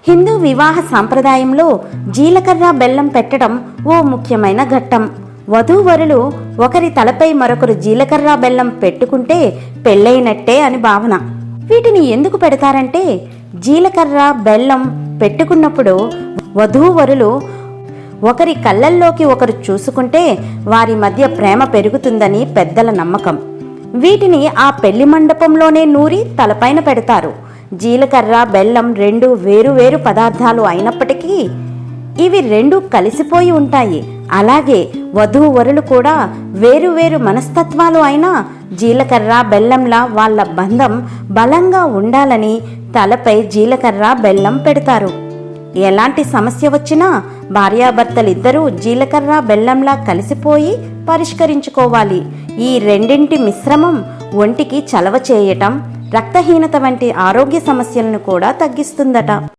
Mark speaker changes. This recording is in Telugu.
Speaker 1: హిందూ వివాహ సాంప్రదాయంలో జీలకర్ర బెల్లం పెట్టడం ఓ ముఖ్యమైన ఘట్టం. వధూవరులు ఒకరి తలపై మరొకరు జీలకర్ర బెల్లం పెట్టుకుంటే పెళ్ళైనట్టే అని భావన. వీటిని ఎందుకు పెడతారంటే, జీలకర్ర బెల్లం పెట్టుకున్నప్పుడు వధూవరులు ఒకరి కళ్ళల్లోకి ఒకరు చూసుకుంటే వారి మధ్య ప్రేమ పెరుగుతుందని పెద్దల నమ్మకం. వీటిని ఆ పెళ్లి మండపంలోనే నూరి తలపైన పెడతారు. జీలకర్ర బెల్లం రెండు వేరు పదార్థాలు అయినప్పటికీ ఇవి రెండు కలిసిపోయి ఉంటాయి. అలాగే వధూవరులు కూడా వేరు మనస్తత్వాలు అయినా జీలకర్ర బెల్లంలా వాళ్ళ బంధం బలంగా ఉండాలని తలపై జీలకర్ర బెల్లం పెడతారు. ఎలాంటి సమస్య వచ్చినా భార్యాభర్తలిద్దరూ జీలకర్ర బెల్లంలా కలిసిపోయి పరిష్కరించుకోవాలి. ఈ రెండింటి మిశ్రమం ఒంటికి చలవ చేయటం, రక్తహీనత వంటి ఆరోగ్య సమస్యలను కూడా తగ్గిస్తుందట.